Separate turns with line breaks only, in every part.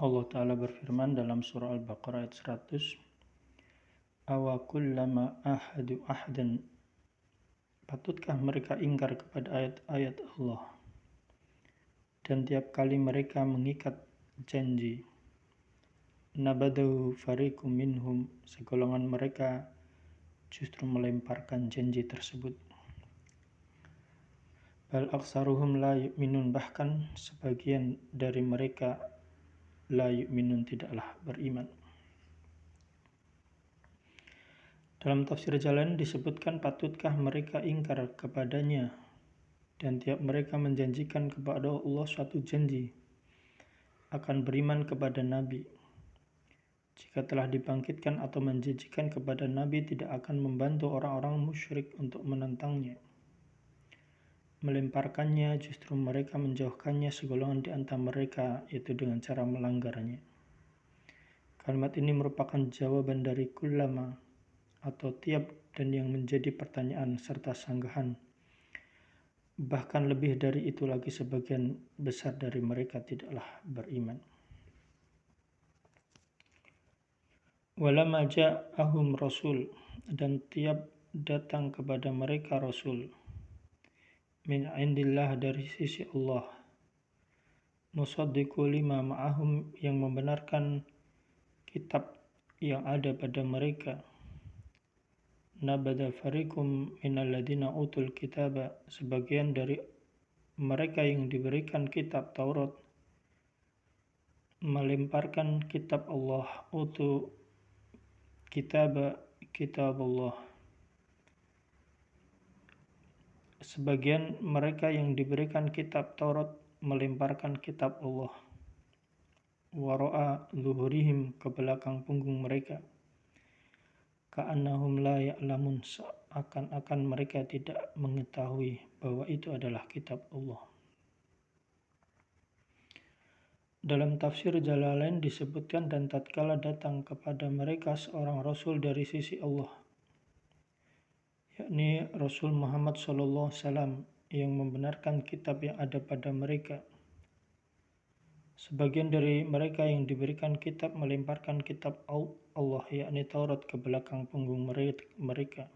Allah Ta'ala berfirman dalam surah Al-Baqarah ayat 100, Awa kullama ahadu ahdan, patutkah mereka ingkar kepada ayat-ayat Allah, dan tiap kali mereka mengikat janji, nabadahu fariqum minhum, segolongan mereka justru melemparkan janji tersebut. Bal aksaruhum la yu'minun, bahkan sebagian dari mereka la yu'minun, tidaklah beriman. Dalam tafsir Jalan disebutkan patutkah mereka ingkar kepadanya, dan tiap mereka menjanjikan kepada Allah suatu janji akan beriman kepada Nabi. Jika telah dibangkitkan atau menjanjikan kepada Nabi tidak akan membantu orang-orang musyrik untuk menentangnya. Melemparkannya, justru mereka menjauhkannya segolongan di antara mereka, yaitu dengan cara melanggarnya. Kalimat ini merupakan jawaban dari kullama atau tiap dan yang menjadi pertanyaan serta sanggahan. Bahkan lebih dari itu lagi, sebagian besar dari mereka tidaklah beriman. Walamma ja'ahum rasul, dan tiap datang kepada mereka rasul, min indillah, dari sisi Allah, musaddiqu lima ma'ahum, yang membenarkan kitab yang ada pada mereka, nabada fariqum minal ladina utul kitaba, sebagian dari mereka yang diberikan kitab Taurat melemparkan kitab Allah, utu kitab Allah. Sebagian mereka yang diberikan kitab Taurat melemparkan kitab Allah, wara'a zuhurihim, ke belakang punggung mereka, ka'annahum la ya'lamun, seakan-akan mereka tidak mengetahui bahwa itu adalah kitab Allah. Dalam tafsir Jalalain disebutkan, dan tatkala datang kepada mereka seorang rasul dari sisi Allah, yakni Rasul Muhammad SAW, yang membenarkan kitab yang ada pada mereka. Sebagian dari mereka yang diberikan kitab melemparkan kitab Allah, yakni Taurat, ke belakang punggung mereka.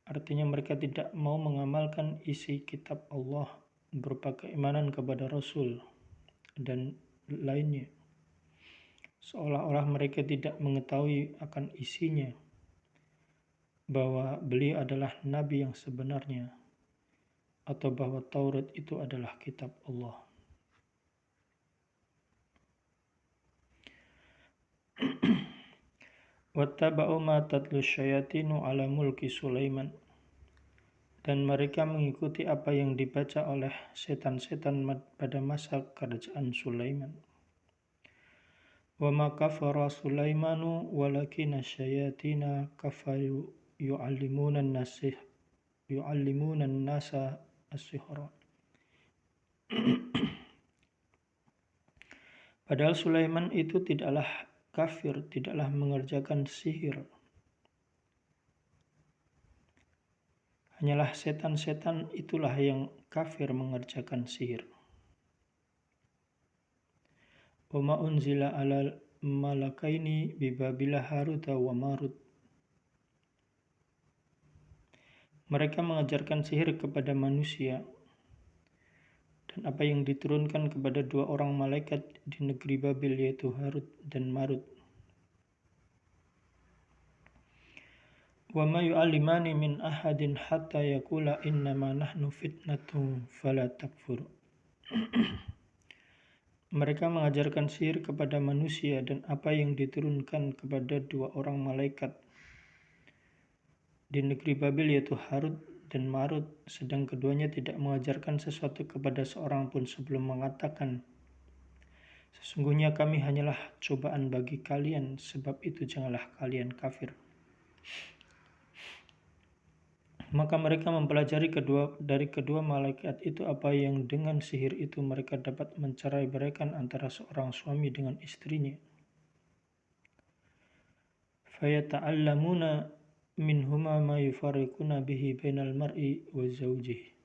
Artinya mereka tidak mau mengamalkan isi kitab Allah berupa keimanan kepada Rasul dan lainnya, seolah-olah mereka tidak mengetahui akan isinya, bahwa beliau adalah Nabi yang sebenarnya, atau bahwa Taurat itu adalah kitab Allah. Wattaba'u ma tatlu syayatinu ala mulki Sulaiman, dan mereka mengikuti apa yang dibaca oleh setan-setan pada masa kerajaan Sulaiman. Wa ma kafara Sulaimanu walakina syayatina kafaru yu'allimuna an-nasa as-sihra. Padahal Sulaiman itu tidaklah kafir, tidaklah mengerjakan sihir. Hanyalah setan-setan itulah yang kafir mengerjakan sihir. Wa ma unzila alal malakaini bi Babila Harut wa Marut. Mereka mengajarkan sihir kepada manusia, dan apa yang diturunkan kepada dua orang malaikat di negeri Babil, yaitu Harut dan Marut. Wa ma yu'allimani min ahadin hatta yaqula innama nahnu fitnatun fala takfur. Mereka mengajarkan sihir kepada manusia, dan apa yang diturunkan kepada dua orang malaikat di negeri Babil, yaitu Harut dan Marut, sedang keduanya tidak mengajarkan sesuatu kepada seorang pun sebelum mengatakan, sesungguhnya kami hanyalah cobaan bagi kalian, sebab itu janganlah kalian kafir. Maka mereka mempelajari dari kedua malaikat itu apa yang dengan sihir itu mereka dapat mencerai-beraikan antara seorang suami dengan istrinya. Fayata'allamuna minhuma ma yufarriquna bihi bainal mar'i wa zawjihi.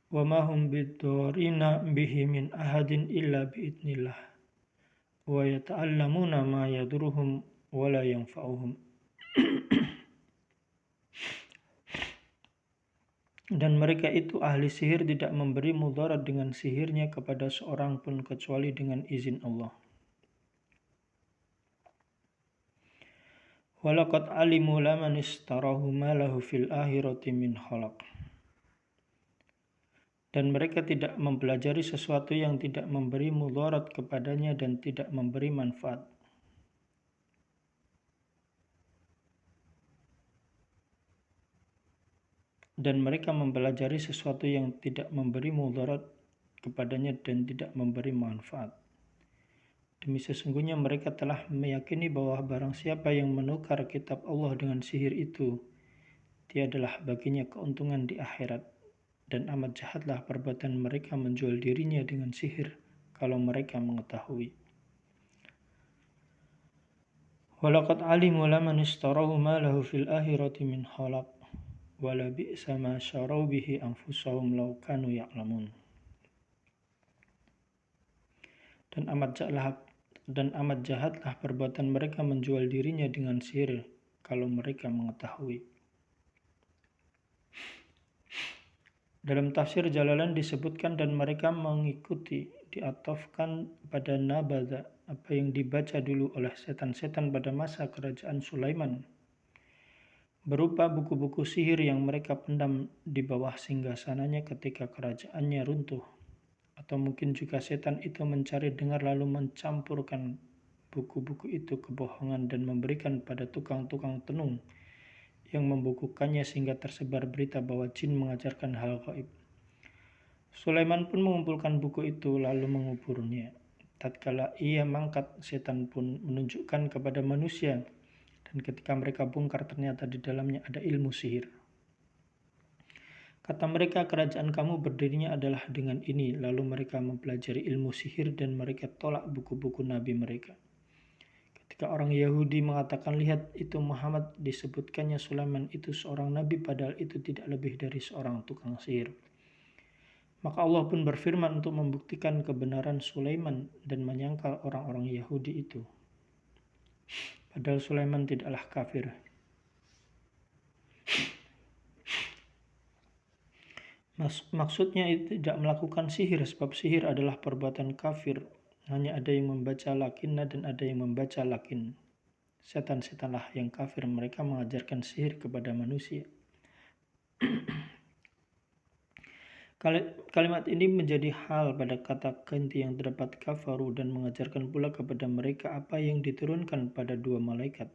wa ma hum bidzarrina bihi min ahadin illa biidznillah wa yata'allamuna ma yadurruhum wa la yanfa'uhum. Dan mereka itu ahli sihir tidak memberi mudarat dengan sihirnya kepada seorang pun kecuali dengan izin Allah. Walaqad alimu laman istarahu ma lahu fil akhirati min khalaq. Dan mereka tidak mempelajari sesuatu yang tidak memberi mudarat kepadanya dan tidak memberi manfaat. Dan mereka mempelajari sesuatu yang tidak memberi mudarat kepadanya dan tidak memberi manfaat. Demi sesungguhnya mereka telah meyakini bahwa barang siapa yang menukar kitab Allah dengan sihir itu, tiadalah baginya keuntungan di akhirat. Dan amat jahatlah perbuatan mereka menjual dirinya dengan sihir kalau mereka mengetahui. Walaqad alimu laman istarahu ma lahu fil akhirati min khalaq wala bi'sa ma syaraw bihi anfusahum law kanu ya'lamun. Dan amat jahatlah perbuatan mereka menjual dirinya dengan sihir kalau mereka mengetahui. Dalam tafsir Jalalain disebutkan dan mereka mengikuti, diatofkan pada nabadha, apa yang dibaca dulu oleh setan-setan pada masa kerajaan Sulaiman, berupa buku-buku sihir yang mereka pendam di bawah singgasananya ketika kerajaannya runtuh. Atau mungkin juga setan itu mencari dengar lalu mencampurkan buku-buku itu kebohongan dan memberikan pada tukang-tukang tenung yang membukukannya sehingga tersebar berita bahwa jin mengajarkan hal gaib. Sulaiman pun mengumpulkan buku itu lalu menguburnya. Tatkala ia mangkat, setan pun menunjukkan kepada manusia, dan ketika mereka bongkar ternyata di dalamnya ada ilmu sihir. Kata mereka, kerajaan kamu berdirinya adalah dengan ini. Lalu mereka mempelajari ilmu sihir dan mereka tolak buku-buku nabi mereka. Ketika orang Yahudi mengatakan, lihat itu Muhammad, disebutkannya Sulaiman itu seorang nabi padahal itu tidak lebih dari seorang tukang sihir. Maka Allah pun berfirman untuk membuktikan kebenaran Sulaiman dan menyangkal orang-orang Yahudi itu. Padahal Sulaiman tidaklah kafir. Maksudnya itu tidak melakukan sihir, sebab sihir adalah perbuatan kafir. Hanya ada yang membaca lakinna dan ada yang membaca lakin. Setan-setanlah yang kafir, mereka mengajarkan sihir kepada manusia. Kalimat ini menjadi hal pada kata ganti yang terdapat kafaru dan mengajarkan pula kepada mereka apa yang diturunkan pada dua malaikat.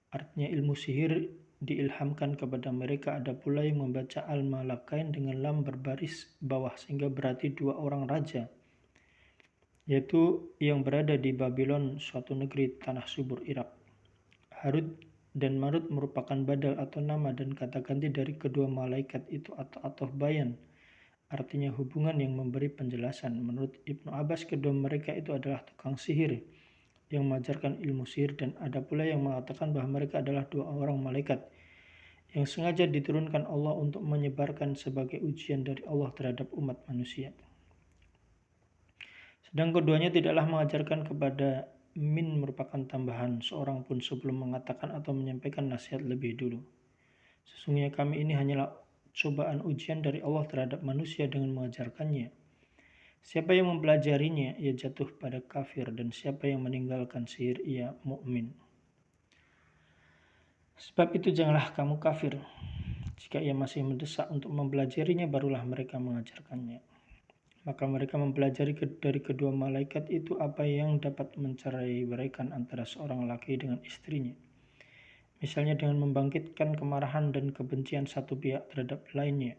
Artinya ilmu sihir diilhamkan kepada mereka. Ada pula yang membaca al-malakain dengan lam berbaris bawah sehingga berarti dua orang raja, yaitu yang berada di Babylon, suatu negeri tanah subur Irak. Harut dan Marut merupakan badal atau nama dan kata ganti dari kedua malaikat itu atau bayan, artinya hubungan yang memberi penjelasan. Menurut Ibnu Abbas, kedua mereka itu adalah tukang sihir yang mengajarkan ilmu sihir, dan ada pula yang mengatakan bahwa mereka adalah dua orang malaikat yang sengaja diturunkan Allah untuk menyebarkan sebagai ujian dari Allah terhadap umat manusia. Sedang keduanya tidaklah mengajarkan kepada min merupakan tambahan seorang pun sebelum mengatakan atau menyampaikan nasihat lebih dulu. Sesungguhnya kami ini hanyalah cobaan ujian dari Allah terhadap manusia dengan mengajarkannya. Siapa yang mempelajarinya, ia jatuh pada kafir, dan siapa yang meninggalkan sihir, ia mukmin. Sebab itu janganlah kamu kafir. Jika ia masih mendesak untuk mempelajarinya, barulah mereka mengajarkannya. Maka mereka mempelajari dari kedua malaikat itu apa yang dapat mencerai-beraikan antara seorang laki dengan istrinya. Misalnya dengan membangkitkan kemarahan dan kebencian satu pihak terhadap lainnya.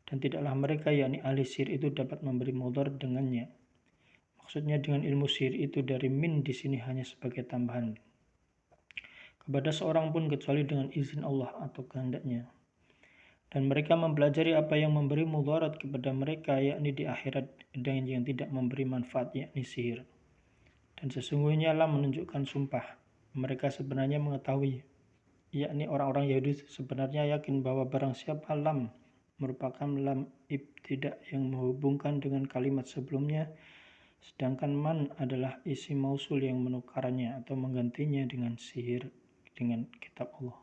Dan tidaklah mereka, yakni ahli sihir itu, dapat memberi mudarat dengannya. Maksudnya dengan ilmu sihir itu dari min di sini hanya sebagai tambahan. Kepada seorang pun kecuali dengan izin Allah atau kehendaknya. Dan mereka mempelajari apa yang memberi mudarat kepada mereka, yakni di akhirat, dengan yang tidak memberi manfaat, yakni sihir. Dan sesungguhnya lam menunjukkan sumpah. Mereka sebenarnya mengetahui, yakni orang-orang Yahudi sebenarnya yakin bahwa barang siapa lam merupakan lam ibtida yang menghubungkan dengan kalimat sebelumnya, sedangkan man adalah isim mausul yang menukarnya atau menggantinya dengan sihir dengan kitab Allah.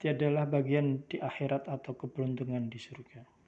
Tiadalah bagian di akhirat atau keberuntungan di surga.